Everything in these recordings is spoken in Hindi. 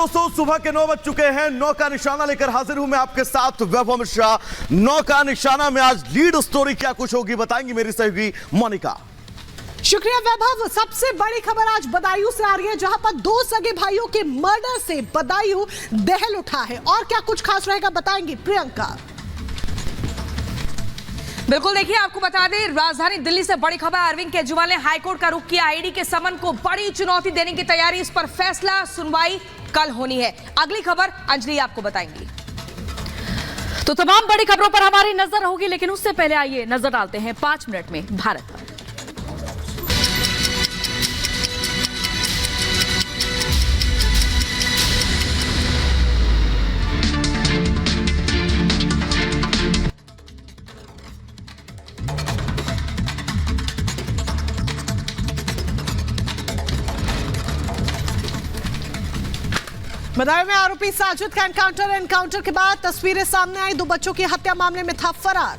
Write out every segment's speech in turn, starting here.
दोस्तों, सुबह के 9 बज चुके हैं। 9 का निशाना लेकर हाजिर हूं मैं आपके साथ, वैभव मिश्रा। 9 का निशाना में आज लीड स्टोरी क्या कुछ होगी बताएंगी मेरी सहयोगी मोनिका। शुक्रिया वैभव। सबसे बड़ी खबर आज बदायूं से आ रही है, जहां पर 2 सगे भाइयों के मर्डर से बदायूं दहल उठा है। और क्या कुछ खास रहेगा बताएंगी प्रियंका। बिल्कुल, देखिए आपको बता दें, राजधानी दिल्ली से बड़ी खबर। अरविंद केजरीवाल ने हाईकोर्ट का रुख किया। ईडी के समन को बड़ी चुनौती देने की तैयारी। इस पर फैसला, सुनवाई कल होनी है। अगली खबर अंजलि आपको बताएंगी। तो तमाम बड़ी खबरों पर हमारी नजर होगी, लेकिन उससे पहले आइए नजर डालते हैं 5 मिनट में भारत पर। बदायूं में आरोपी साजिद का एनकाउंटर के बाद तस्वीरें सामने आई। 2 बच्चों की हत्या मामले में था फरार।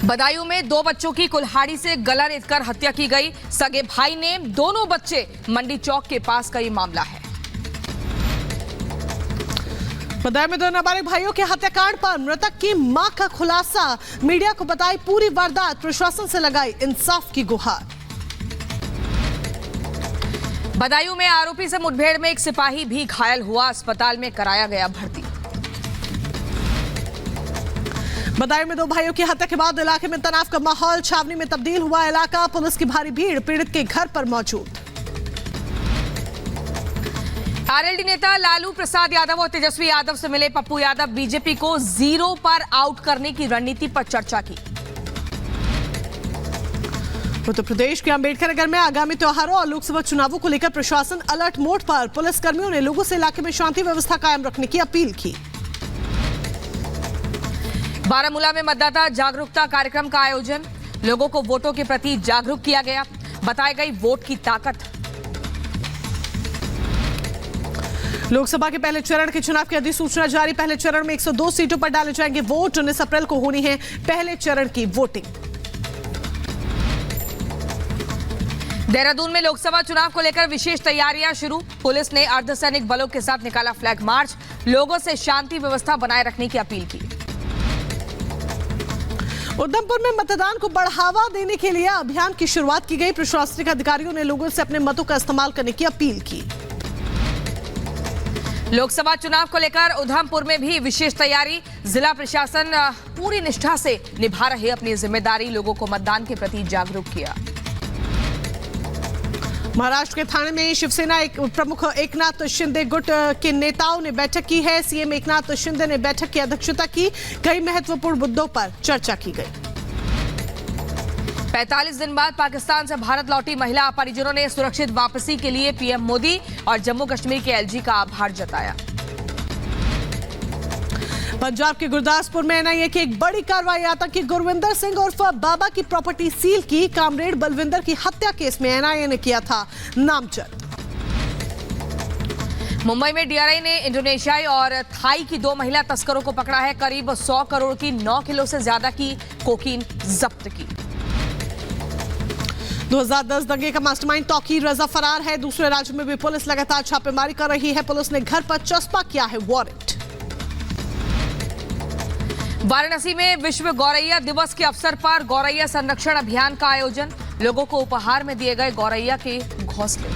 बदायूं में 2 बच्चों की कुल्हाड़ी से गला रेतकर हत्या की गई। सगे भाई ने दोनों बच्चे मंडी चौक के पास का ये मामला है। बदायूं में 2 नाबालिग भाइयों के हत्याकांड पर मृतक की मां का खुलासा। मीडिया को बताई पूरी वारदात, प्रशासन से लगाई इंसाफ की गुहार। बदायूं में आरोपी से मुठभेड़ में एक सिपाही भी घायल हुआ, अस्पताल में कराया गया भर्ती। बदायूं में 2 भाइयों की हत्या के बाद इलाके में तनाव का माहौल, छावनी में तब्दील हुआ इलाका। पुलिस की भारी भीड़ पीड़ित के घर पर मौजूद। आरएलडी नेता लालू प्रसाद यादव और तेजस्वी यादव से मिले पप्पू यादव। बीजेपी को 0 पर आउट करने की रणनीति पर चर्चा की। उत्तर प्रदेश के अंबेडकर नगर में आगामी त्योहारों और लोकसभा चुनावों को लेकर प्रशासन अलर्ट मोड पर। पुलिसकर्मियों ने लोगों से इलाके में शांति व्यवस्था कायम रखने की अपील की। बारामूला में मतदाता जागरूकता कार्यक्रम का आयोजन। लोगों को वोटों के प्रति जागरूक किया गया। बताई गई वोट की ताकत। लोकसभा के पहले चरण के चुनाव की अधिसूचना जारी। पहले चरण में 102 सीटों पर डाले जाएंगे वोट। 19 अप्रैल को होनी है पहले चरण की वोटिंग। देहरादून में लोकसभा चुनाव को लेकर विशेष तैयारियां शुरू। पुलिस ने अर्धसैनिक बलों के साथ निकाला फ्लैग मार्च। लोगों से शांति व्यवस्था बनाए रखने की अपील की। उधमपुर में मतदान को बढ़ावा देने के लिए अभियान की शुरुआत की गई। प्रशासनिक अधिकारियों ने लोगों से अपने मतों का इस्तेमाल करने की अपील की। लोकसभा चुनाव को लेकर उधमपुर में भी विशेष तैयारी। जिला प्रशासन पूरी निष्ठा से निभा रहे अपनी जिम्मेदारी। लोगों को मतदान के प्रति जागरूक किया। महाराष्ट्र के ठाणे में शिवसेना प्रमुख एकनाथ शिंदे गुट के नेताओं ने बैठक की है। सीएम एकनाथ शिंदे ने बैठक की अध्यक्षता की। कई महत्वपूर्ण मुद्दों पर चर्चा की गई। 45 दिन बाद पाकिस्तान से भारत लौटी महिला परिजनों ने सुरक्षित वापसी के लिए पीएम मोदी और जम्मू कश्मीर के एलजी का आभार जताया। पंजाब के गुरदासपुर में एनआईए की एक बड़ी कार्रवाई। आतंकी गुरविंदर सिंह उर्फ बाबा की प्रॉपर्टी सील की। कामरेड बलविंदर की हत्या केस में एनआईए ने किया था नामजद। मुंबई में डीआरआई ने इंडोनेशियाई और थाई की 2 महिला तस्करों को पकड़ा है। करीब 100 करोड़ की 9 किलो से ज्यादा की कोकीन जब्त की। 2010 दंगे का मास्टरमाइंड तौकीर रजा फरार है। दूसरे राज्यों में भी पुलिस लगातार छापेमारी कर रही है। पुलिस ने घर पर चस्पा किया है वारंट। वाराणसी में विश्व गौरैया दिवस के अवसर पर गौरैया संरक्षण अभियान का आयोजन। लोगों को उपहार में दिए गए गौरैया के घोंसले।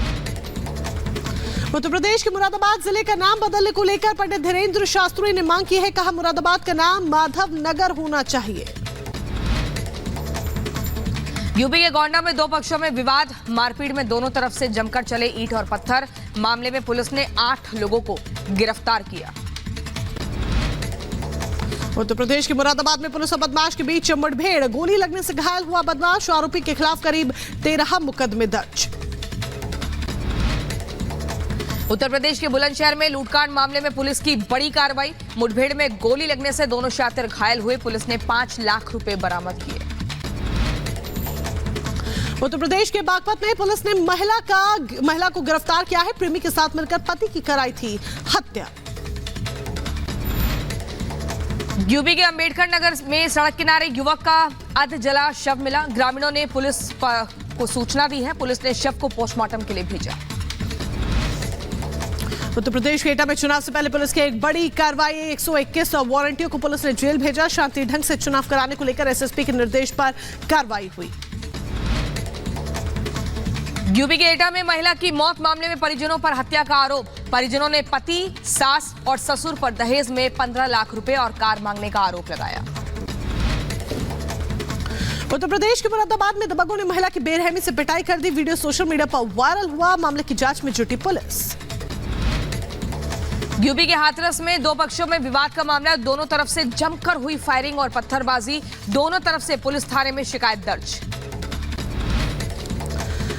उत्तर प्रदेश के मुरादाबाद जिले का नाम बदलने को लेकर पंडित धीरेन्द्र शास्त्री ने मांग की है। कहा मुरादाबाद का नाम माधव नगर होना चाहिए। यूपी के गोंडा में 2 पक्षों में विवाद। मारपीट में दोनों तरफ से जमकर चले ईंट और पत्थर। मामले में पुलिस ने 8 लोगों को गिरफ्तार किया। उत्तर प्रदेश के मुरादाबाद में पुलिस और बदमाश के बीच मुठभेड़। गोली लगने से घायल हुआ बदमाश। आरोपी के खिलाफ करीब 13 मुकदमे दर्ज। उत्तर प्रदेश के बुलंदशहर में लूटकांड मामले में पुलिस की बड़ी कार्रवाई। मुठभेड़ में गोली लगने से दोनों शातिर घायल हुए। पुलिस ने 5 लाख रुपए बरामद किए। उत्तर प्रदेश के बागपत में पुलिस ने महिला को गिरफ्तार किया है। प्रेमी के साथ मिलकर पति की कराई थी हत्या। यूपी के अंबेडकर नगर में सड़क किनारे युवक का अध जला शव मिला। ग्रामीणों ने पुलिस को सूचना दी है। पुलिस ने शव को पोस्टमार्टम के लिए भेजा। उत्तर प्रदेश के एटा में चुनाव से पहले पुलिस की एक बड़ी कार्रवाई। 121 वारंटियों को पुलिस ने जेल भेजा। शांति ढंग से चुनाव कराने को लेकर एसएसपी के निर्देश पर कार्रवाई हुई। यूपी के एटा में महिला की मौत मामले में परिजनों पर हत्या का आरोप। परिजनों ने पति, सास और ससुर पर दहेज में 15 लाख रुपए और कार मांगने का आरोप लगाया। उत्तर प्रदेश के मुरादाबाद में दबंगों ने महिला की बेरहमी से पिटाई कर दी। वीडियो सोशल मीडिया पर वायरल हुआ। मामले की जांच में जुटी पुलिस। यूपी के हाथरस में दो पक्षों में विवाद का मामला। दोनों तरफ से जमकर हुई फायरिंग और पत्थरबाजी। दोनों तरफ से पुलिस थाने में शिकायत दर्ज।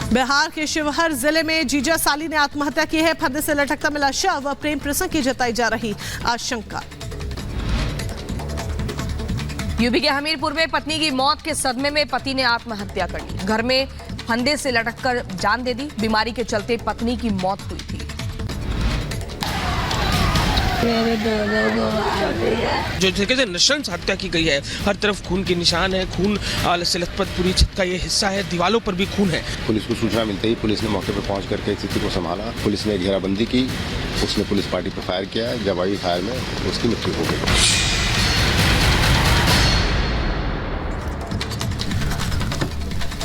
बिहार के शिवहर जिले में जीजा साली ने आत्महत्या की है। फंदे से लटकता मिला शव। प्रेम प्रसंग की जताई जा रही आशंका। यूपी के हमीरपुर में पत्नी की मौत के सदमे में पति ने आत्महत्या कर ली। घर में फंदे से लटककर जान दे दी। बीमारी के चलते पत्नी की मौत हुई थी। जो तरीके से नृशंस हत्या की गई है, हर तरफ खून के निशान है। खून से लथपथ पूरी छत का ये हिस्सा है। दीवारों पर भी खून है। पुलिस को सूचना मिलते ही पुलिस ने मौके पर पहुंच करके स्थिति को संभाला। पुलिस ने घेराबंदी की। उसने पुलिस पार्टी पर फायर किया। जवाबी फायर में उसकी मृत्यु हो गई।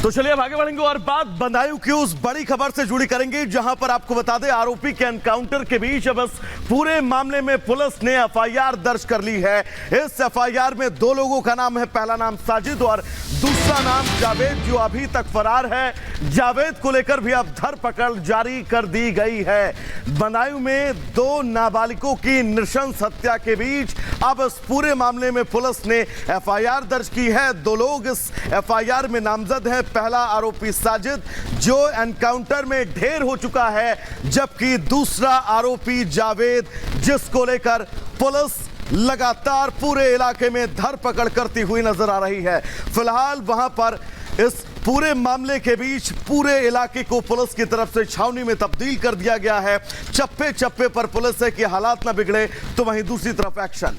तो चलिए अब आगे बढ़ेंगे और बात बदायूं की उस बड़ी खबर से जुड़ी करेंगे, जहां पर आपको बता दें आरोपी के एनकाउंटर के बीच अब इस पूरे मामले में पुलिस ने एफआईआर दर्ज कर ली है। इस एफआईआर में दो लोगों का नाम है। पहला नाम साजिद और दूसरा नाम जावेद, जो अभी तक फरार है। जावेद को लेकर भी अब धरपकड़ जारी कर दी गई है। बदायूं में दो नाबालिगों की नृशंस हत्या के बीच अब इस पूरे मामले में पुलिस ने एफआईआर दर्ज की है। दो लोग इस एफआईआर में नामजद हैं। पहला आरोपी साजिद, जो एनकाउंटर में ढेर हो चुका है, जबकि दूसरा आरोपी जावेद, जिसको लेकर पुलिस लगातार पूरे इलाके में धरपकड़ करती हुई नजर आ रही है। फिलहाल वहां पर इस पूरे मामले के बीच पूरे इलाके को पुलिस की तरफ से छावनी में तब्दील कर दिया गया है। चप्पे चप्पे पर पुलिस है कि हालात ना बिगड़े, तो वहीं दूसरी तरफ एक्शन।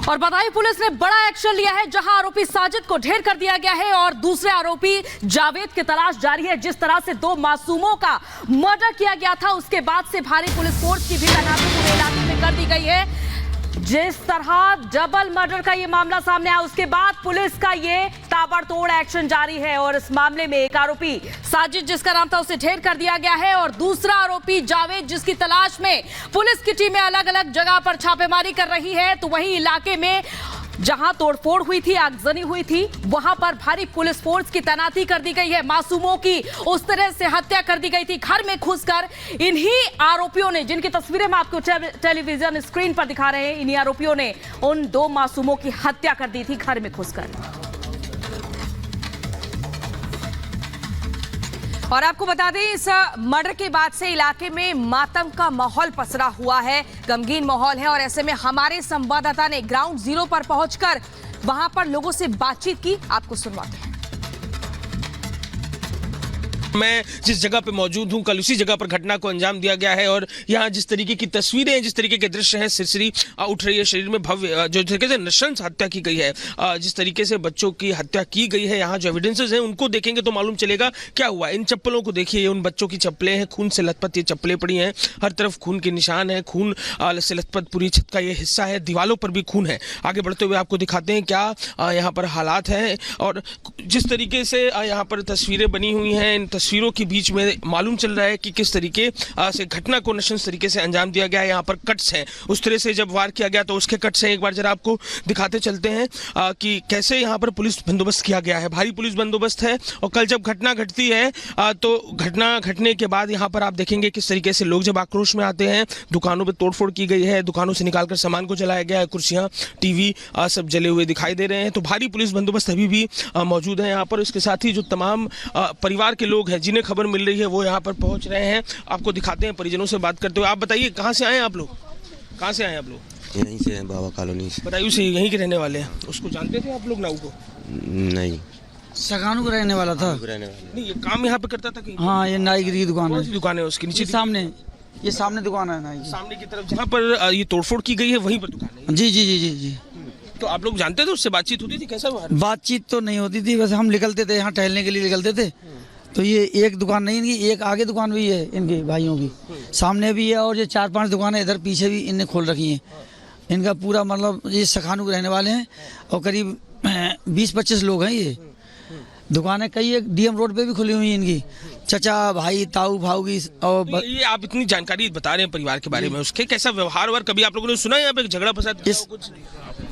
और बदायूं पुलिस ने बड़ा एक्शन लिया है, जहां आरोपी साजिद को ढेर कर दिया गया है और दूसरे आरोपी जावेद की तलाश जारी है। जिस तरह से दो मासूमों का मर्डर किया गया था, उसके बाद से भारी पुलिस फोर्स की भी तैनाती पूरे इलाके में कर दी गई है। जिस तरह डबल मर्डर का ये मामला सामने आया, उसके बाद पुलिस का ये ताबड़तोड़ एक्शन जारी है और इस मामले में एक आरोपी साजिद, जिसका नाम था, उसे ढेर कर दिया गया है और दूसरा आरोपी जावेद, जिसकी तलाश में पुलिस की टीमें अलग अलग जगह पर छापेमारी कर रही है। तो वहीं इलाके में जहां तोड़फोड़ हुई थी, आगजनी हुई थी, वहां पर भारी पुलिस फोर्स की तैनाती कर दी गई है। मासूमों की उस तरह से हत्या कर दी गई थी घर में घुसकर। इन्हीं आरोपियों ने, जिनकी तस्वीरें हम आपको टेलीविजन स्क्रीन पर दिखा रहे हैं, इन्हीं आरोपियों ने उन दो मासूमों की हत्या कर दी थी घर में घुसकर। और आपको बता दें, इस मर्डर के बाद से इलाके में मातम का माहौल पसरा हुआ है, गमगीन माहौल है। और ऐसे में हमारे संवाददाता ने ग्राउंड जीरो पर पहुंचकर वहां पर लोगों से बातचीत की। आपको सुनवाते हैं। मैं जिस जगह पे मौजूद हूं, कल उसी जगह पर घटना को अंजाम दिया गया है और यहाँ जिस तरीके की तस्वीरें हैं, जिस तरीके के दृश्य हैं, सिरसिरी उठ रही है शरीर में। भव्य जो तरीके से नृशंस हत्या की गई है, जिस तरीके से बच्चों की हत्या की गई है, यहाँ जो एविडेंसेस हैं उनको देखेंगे तो मालूम चलेगा क्या हुआ। इन चप्पलों को देखिए, उन बच्चों की चप्पलें हैं, खून से लथपथ ये चप्पलें पड़ी हैं। हर तरफ खून के निशान है। खून से लथपथ पूरी छत का ये हिस्सा है। दीवारों पर भी खून है। आगे बढ़ते हुए आपको दिखाते हैं क्या यहाँ पर हालात हैं और जिस तरीके से यहाँ पर तस्वीरें बनी हुई हैं, इन तस्वीरों के बीच में मालूम चल रहा है कि किस तरीके से घटना को नृशंस तरीके से अंजाम दिया गया है। यहाँ पर कट्स हैं, उस तरह से जब वार किया गया तो उसके कट्स हैं। एक बार जरा आपको दिखाते चलते हैं कि कैसे यहाँ पर पुलिस बंदोबस्त किया गया है। भारी पुलिस बंदोबस्त है और कल जब घटना घटती है तो घटना घटने के बाद यहाँ पर आप देखेंगे किस तरीके से लोग जब आक्रोश में आते हैं। दुकानों पर तोड़फोड़ की गई है, दुकानों से निकालकर सामान को जलाया गया है, कुर्सियाँ, टीवी सब जले हुए दिखाई दे रहे हैं। तो भारी पुलिस बंदोबस्त अभी भी मौजूद है यहाँ पर। इसके साथ ही जो तमाम परिवार के लोग हैं जिन्हें खबर मिल रही है वो यहाँ पर पहुँच रहे हैं। आपको दिखाते हैं परिजनों से बात करते हुए। आप बताइए कहाँ से आए हैं आप लोग? कहाँ से आए हैं आप लोग? यहीं से हैं, बाबा कॉलोनी से। बदायूं से, यहीं के रहने वाले हैं। उसको जानते थे आप लोग नाऊ को? नहीं, सगानू को रहने वाला था। रहने वाले नहीं, ये काम यहाँ पे करता था कि? हाँ, ये नाई की दुकान है। दुकान है उसके नीचे सामने, ये सामने दुकान है नाई की। सामने की तरफ जहाँ पर ये तोड़फोड़ की गई है वहीं पर दुकान है। जी जी जी जी जी। तो आप लोग जानते थे, उससे बातचीत होती थी, कैसा व्यवहार? बातचीत तो नहीं होती थी, वैसे हम निकलते थे यहाँ टहलने के लिए निकलते थे। तो ये एक दुकान नहीं इनकी, एक आगे दुकान भी है इनके भाइयों की, सामने भी है, और ये 4-5 दुकानें इधर पीछे भी इनने खोल रखी हैं। इनका पूरा मतलब ये सखानू के रहने वाले हैं और करीब 20-25 लोग हैं। ये दुकानें कई एक डीएम रोड पे भी खुली हुई हैं इनकी, चचा भाई ताऊ भाऊगी। और ये आप इतनी जानकारी बता रहे हैं परिवार के बारे में, उसके कैसा व्यवहार और कभी आप लोगों ने सुना है यहाँ पे झगड़ा फसाद इस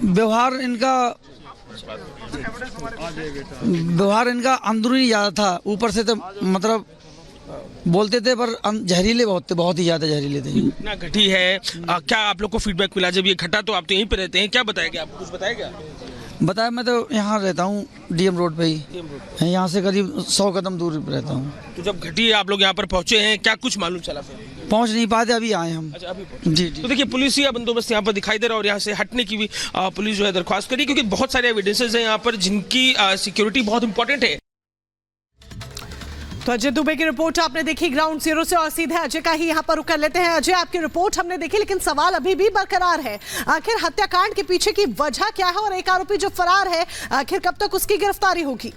व्यवहार इनका अंदरूनी ज़्यादा था, ऊपर से तो मतलब बोलते थे पर जहरीले बहुत ही ज़्यादा जहरीले थे। इतना घटी है। क्या आप लोग को फीडबैक मिला जब ये घटा? तो आप तो यहीं पे रहते हैं, क्या बताया गया आपको, कुछ बताया गया? बताया, मैं तो यहाँ रहता हूँ डीएम रोड पे ही, यहाँ से करीब 100 कदम दूर रहता हूँ। तो जब घटी आप लोग यहाँ पर पहुंचे हैं, क्या कुछ मालूम चला फिर? पहुँच नहीं पाते, अभी आए हम। अच्छा, अभी जी। तो देखिए पुलिस या बंदोबस्त यहाँ पर दिखाई दे रहा है और यहाँ से हटने की भी पुलिस जो है दरख्वास्त करी, क्योंकि बहुत सारे एविडेंसेस हैं यहाँ पर जिनकी सिक्योरिटी बहुत इंपॉर्टेंट है। तो अजय दुबे की रिपोर्ट आपने देखी ग्राउंड जीरो से, और सीधे अजय का ही यहाँ पर रुक कर लेते हैं। अजय, आपकी रिपोर्ट हमने देखी, लेकिन सवाल अभी भी बरकरार है, आखिर हत्याकांड के पीछे की वजह क्या है, और एक आरोपी जो फरार है आखिर कब तक उसकी गिरफ्तारी होगी?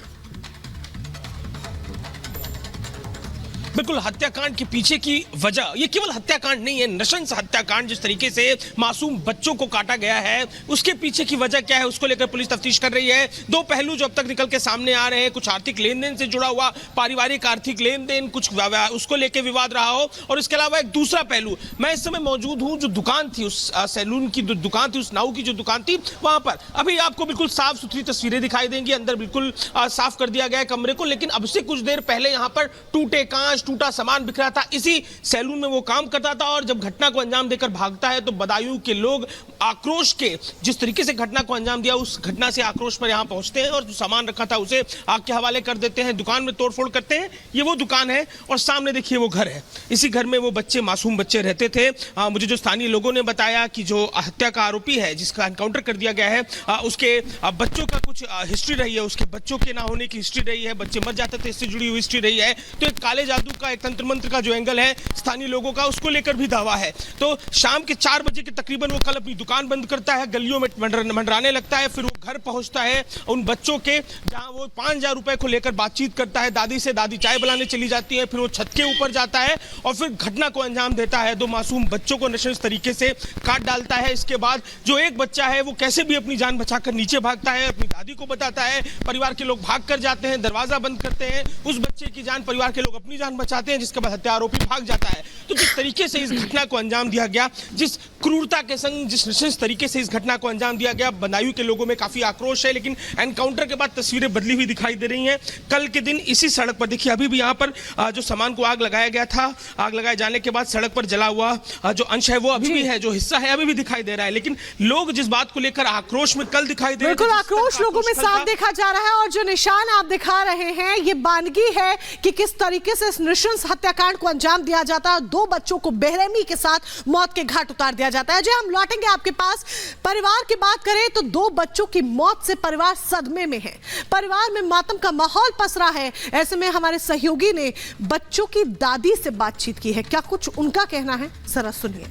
बिल्कुल, हत्याकांड के पीछे की वजह, ये केवल हत्याकांड नहीं है, नृशंस हत्याकांड, जिस तरीके से मासूम बच्चों को काटा गया है, उसके पीछे की वजह क्या है उसको लेकर पुलिस तफ्तीश कर रही है। दो पहलू जो अब तक निकल के सामने आ रहे हैं, कुछ आर्थिक लेन देन से जुड़ा हुआ पारिवारिक आर्थिक लेन देन, कुछ उसको लेकर विवाद रहा हो, और इसके अलावा एक दूसरा पहलू, मैं इस समय मौजूद हूं जो दुकान थी, उस सैलून की जो दुकान थी, उस नाऊ की जो दुकान थी, वहां पर अभी आपको बिल्कुल साफ सुथरी तस्वीरें दिखाई देंगी, अंदर बिल्कुल साफ कर दिया गया है कमरे को, लेकिन अब से कुछ देर पहले यहां पर टूटे कांच, टूटा सामान बिखरा था। इसी सैलून में वो काम करता था, और जब घटना को अंजाम देकर भागता है तो बदायूं के लोग आक्रोश के, जिस तरीके से घटना को अंजाम दिया, उस घटना से आक्रोश पर यहां पहुंचते हैं और जो सामान रखा था उसे आग के हवाले कर देते हैं, दुकान में तोड़फोड़ करते हैं। ये वो दुकान है और सामने देखिए वो घर है, इसी घर में वो बच्चे, मासूम बच्चे रहते थे। मुझे जो स्थानीय लोगों ने बताया कि जो हत्या का आरोपी है जिसका एनकाउंटर कर दिया गया है, उसके बच्चों का कुछ हिस्ट्री रही है, उसके बच्चों के ना होने की हिस्ट्री रही है, बच्चे मर जाते थे, इससे जुड़ी हुई हिस्ट्री रही है। तो एक काले जादू का, एक तंत्र मंत्र का जो एंगल है स्थानीय लोगों का, उसको लेकर भी दावा है। तो शाम के 4 बजे के तकरीबन वो कल अपनी दुकान बंद करता है, गलियों में मंडराने लगता है, फिर वो घर पहुंचता है उन बच्चों के, जहां वो 5000 रुपए को लेकर बातचीत करता है दादी से, दादी चाय बनाने चली जाती है, फिर वो छत के ऊपर जाता है और फिर घटना को अंजाम देता है। 2 मासूम बच्चों को नशेंस तरीके से काट डालता है। इसके बाद जो एक बच्चा है वो कैसे भी अपनी जान बचाकर नीचे भागता है, अपनी दादी को बताता है, परिवार के लोग भाग कर जाते हैं, दरवाजा बंद करते हैं, उस बच्चे की जान, परिवार के लोग अपनी जान बचाते हैं, जिसके बाद हत्या आरोपी भाग जाता है। तो जिस तरीके से इस घटना को अंजाम दिया गया, जिस क्रूरता के संग, जिस नृशंस तरीके से इस घटना को अंजाम दिया गया, बदायूं के लोगों में काफी आक्रोश है। लेकिन एनकाउंटर के बाद तस्वीरें बदली हुई दिखाई दे रही हैं। कल के दिन इसी सड़क पर देखिए, अभी भी यहाँ पर जो सामान को आग लगाया गया था, आग लगाए जाने के बाद सड़क पर जला हुआ जो अंश है वो अभी भी है, जो हिस्सा है अभी भी दिखाई दे रहा है। लेकिन लोग जिस बात को लेकर आक्रोश में कल दिखाई दे रहे हैं, बिल्कुल आक्रोश लोगों में साफ देखा जा रहा है, और जो निशान आप दिखा रहे हैं ये बानगी है कि किस तरीके से इस नृशंस हत्याकांड को अंजाम दिया जाता है, 2 बच्चों को बेरहमी के साथ मौत के घाट उतार दिया जाता है। जो हम लौटेंगे आपके पास, परिवार की बात करें तो 2 बच्चों की मौत से परिवार सदमे में है, परिवार में मातम का माहौल पसरा है। ऐसे में हमारे सहयोगी ने बच्चों की दादी से बातचीत की है, क्या कुछ उनका कहना है, जरा सुनिए।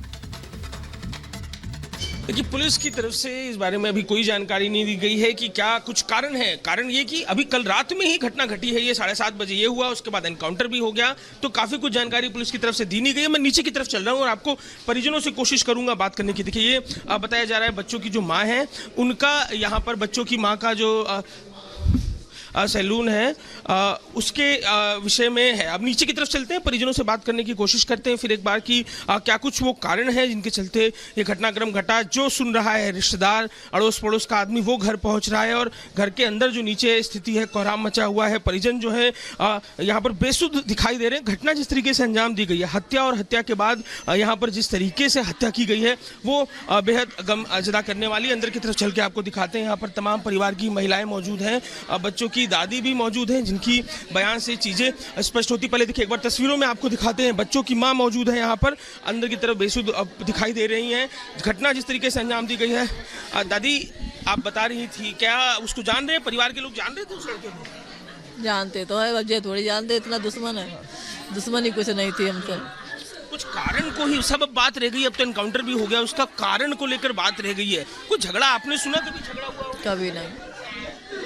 देखिए, पुलिस की तरफ से इस बारे में अभी कोई जानकारी नहीं दी गई है कि क्या कुछ कारण है। कारण ये कि अभी कल रात में ही घटना घटी है, ये 7:30 बजे ये हुआ, उसके बाद एनकाउंटर भी हो गया, तो काफी कुछ जानकारी पुलिस की तरफ से दी नहीं गई है। मैं नीचे की तरफ चल रहा हूँ और आपको परिजनों से कोशिश करूंगा बात करने की। देखिए, ये बताया जा रहा है बच्चों की जो माँ है, उनका यहाँ पर बच्चों की माँ का जो सैलून है उसके विषय में है। अब नीचे की तरफ चलते हैं, परिजनों से बात करने की कोशिश करते हैं फिर एक बार कि क्या कुछ वो कारण है जिनके चलते ये घटनाक्रम घटा। जो सुन रहा है रिश्तेदार, अड़ोस पड़ोस का आदमी, वो घर पहुंच रहा है और घर के अंदर जो नीचे स्थिति है, कोहराम मचा हुआ है। परिजन जो है यहाँ पर बेसुध दिखाई दे रहे हैं। घटना जिस तरीके से अंजाम दी गई है, हत्या और हत्या के बाद यहाँ पर जिस तरीके से हत्या की गई है वो बेहद गम जदा करने वाली। अंदर की तरफ चल के आपको दिखाते हैं, यहाँ पर तमाम परिवार की महिलाएं मौजूद हैं, बच्चों की दादी भी मौजूद हैं, जिनकी बयान से चीजें स्पष्ट होती। पहले देखिए एक बार तस्वीरों में आपको दिखाते हैं, बच्चों की मां मौजूद है यहाँ पर, अंदर की तरफ बेसुध दिखाई दे रही हैं। घटना जिस तरीके से अंजाम दी गई है, दादी आप बता रही थी, क्या उसको जान रहे हैं, परिवार के लोग जान रहे थे उस लड़के को? जानते तो है, वजह थोड़ी जानते, इतना दुश्मन है, दुश्मनी कुछ नहीं थी हमसे। कुछ कारण को ही सब बात रह गई, अब तो एनकाउंटर भी हो गया, उसका कारण को लेकर बात रह गई है। कोई झगड़ा आपने सुना, कभी झगड़ा हुआ हो? कभी नहीं,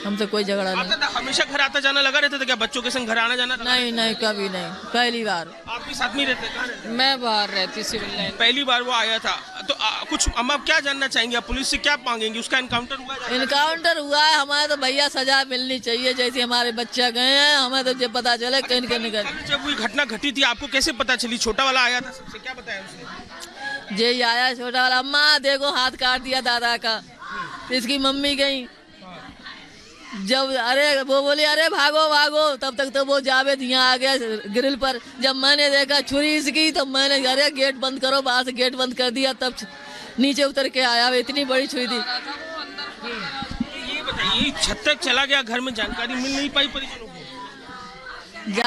हमसे कोई झगड़ा नहीं। आता था, हमेशा घर आता जाना लगा रहता था क्या? बच्चों के संग घर आना जाना? नहीं नहीं, कभी नहीं, पहली बार। आप भी साथ में रहते? कहाँ रहते? मैं बाहर रहती सिविल लाइन। पहली बार वो आया था तो कुछ अम्मा क्या जानना चाहेंगे आप? पुलिस से क्या मांगेंगे? उसका एनकाउंटर हुआ है? इनकाउंटर हुआ है, हमारे तो भैया सजा मिलनी चाहिए, जैसे हमारे बच्चे गए हैं, हमें तो जब पता चले कहीं कहीं कर। जब वो घटना घटी थी आपको कैसे पता चली? छोटा वाला आया था, सबसे क्या बताया उसने? जे आया छोटा वाला, अम्मा देखो हाथ काट दिया दादा का। इसकी मम्मी गई, जब अरे वो बोली अरे भागो भागो, तब तक तो वो जावेद यहाँ आ गया ग्रिल पर। जब मैंने देखा छुरी इसकी, तब मैंने अरे गेट बंद करो, बाहर से गेट बंद कर दिया, तब नीचे उतर के आया। इतनी बड़ी छुरी थी। ये बताइए, छत तक चला गया, घर में जानकारी मिल नहीं पाई परिजनों को?